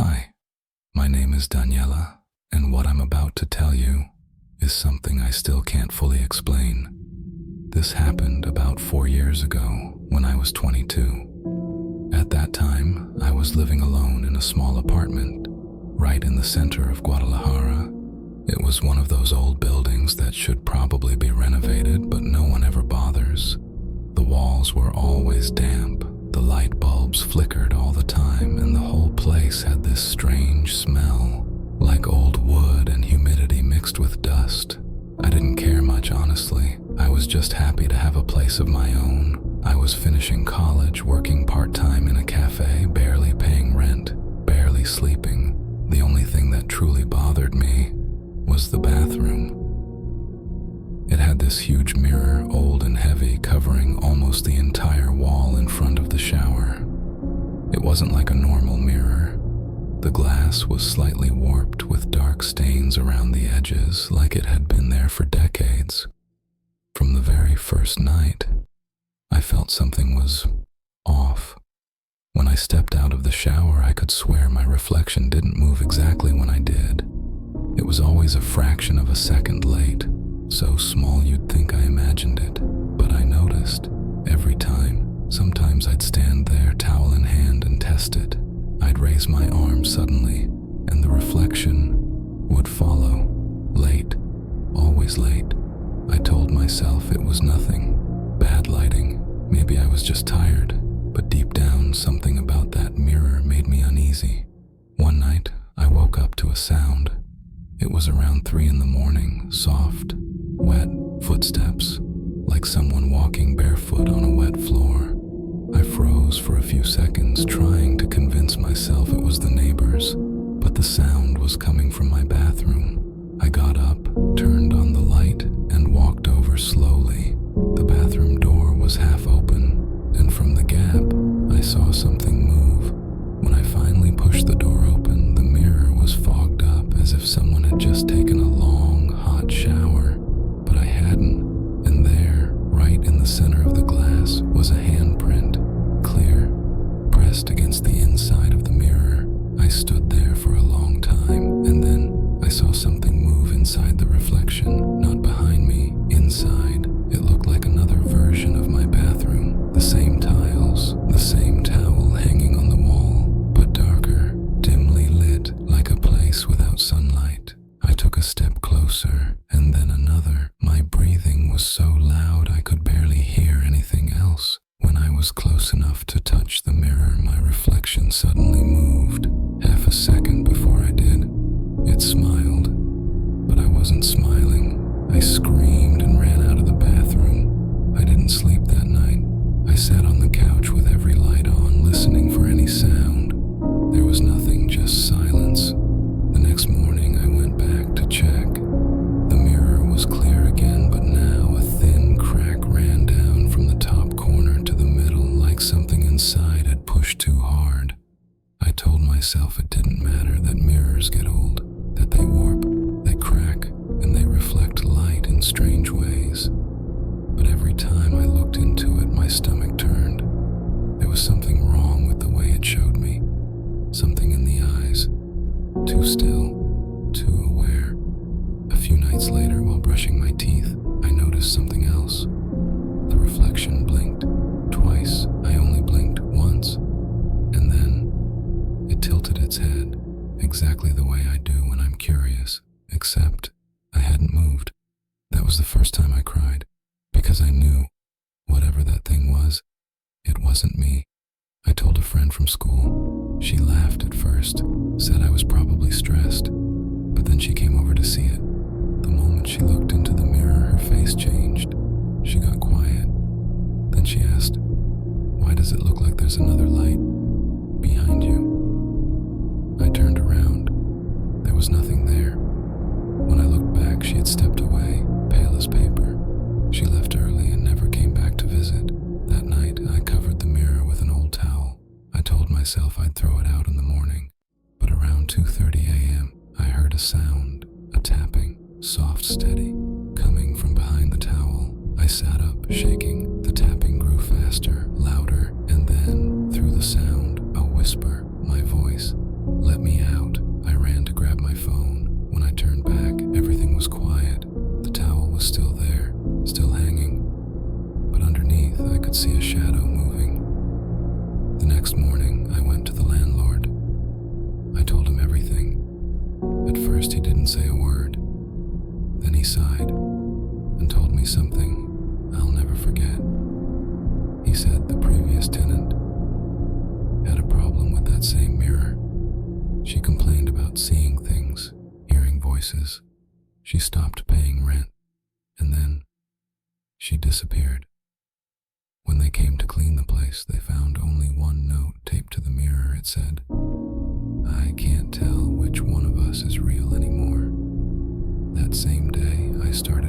Hi, my name is Daniela, and what I'm about to tell you is something I still can't fully explain. This happened about 4 years ago when I was 22. At that time, I was living alone in a small apartment right in the center of Guadalajara. It was one of those old buildings that should probably be renovated, but no one ever bothers. The walls were always damp, the light bulbs flickered all the time, and the whole place had this strange smell, like old wood and humidity mixed with dust. I didn't care much, honestly. I was just happy to have a place of my own. I was finishing college, working part-time in a cafe, barely paying rent, barely sleeping. The only thing that truly bothered me was the bathroom. It had this huge mirror, old and heavy, covering almost the entire wall in front of the shower. It wasn't like a normal mirror. The glass was slightly warped with dark stains around the edges, like it had been there for decades. From the very first night, I felt something was off. When I stepped out of the shower, I could swear my reflection didn't move exactly when I did. It was always a fraction of a second late, so small you'd think I imagined it, but I noticed every time. Sometimes I'd stand there, towel in hand, and test it. I'd raise my arm suddenly, and the reflection would follow. Late, always late. I told myself it was nothing, bad lighting, maybe I was just tired, but deep down something about that mirror made me uneasy. One night, I woke up to a sound. It was around 3 in the morning, soft, wet footsteps, like someone walking barefoot on a wet floor. I froze for a few seconds, trying to convince myself it was the neighbors, but the sound was coming from my bathroom. I got up, turned on the light, and walked over slowly. The bathroom door was half open, and from the gap, I saw something move. When I finally pushed the door open, the mirror was fogged up as if someone had just taken a long, hot shower, but I hadn't, and there, right in the center of the glass, was a handprint, clear, pressed against the inside of the mirror. I stood there for a long time, and then I saw something move inside the reflection, not behind me, inside. It looked like another version of my bathroom, the same tiles, the same towel hanging on the wall, but darker, dimly lit, like a place without sunlight. I took a step closer, and then another. My breathing was so loud I could barely hear anything else. When I was close enough to touch the mirror, my reflection suddenly moved. Half a second before I did, it smiled, but I wasn't smiling. I screamed and ran out of the bathroom. I didn't sleep that night. I sat on the couch with every light on, listening for any sound. There was nothing, just silence. The next morning I went back to check. The mirror was clear again, but now a thin crack ran down from the top corner to the middle, like something inside had pushed too hard. I told myself it didn't matter, that mirrors get old, that they warp, they crack, and they reflect light in strange ways. But every time I looked into it, my stomach turned. There was something wrong with the way it showed me. Something in the eyes. Too still, too aware. A few nights later, while brushing my teeth, I noticed something else. The reflection blinked twice. I only blinked once. And then it tilted its head, exactly the way I do when I'm curious, except I hadn't moved. That was the first time I cried, because I knew, whatever that thing was, it wasn't me. I told a friend from school. She laughed at first, said I was probably stressed, but then she came over to see it. The moment she looked into the mirror, her face changed. She got quiet. Then she asked, "Why does it look like there's another light behind you?" I turned around. There was nothing there. When I looked back, she had stepped away, pale as paper. She left early and never came back to visit. That night, I covered the mirror with an old towel. I told myself I'd throw it out in the morning. But around 2:30 a.m., I heard a sound, a tapping, soft, steady, coming from behind the towel. I sat up, shaking. The tapping grew faster, louder, and then, through the sound, a whisper, my voice. "Let me first, he didn't say a word. Then he sighed and told me something I'll never forget. He said the previous tenant had a problem with that same mirror. She complained about seeing things, hearing voices. She stopped paying rent, and then she disappeared. When they came to clean the place, they found only one note taped to the mirror. It said, "I can't tell which one of us is real anymore." That same day, I started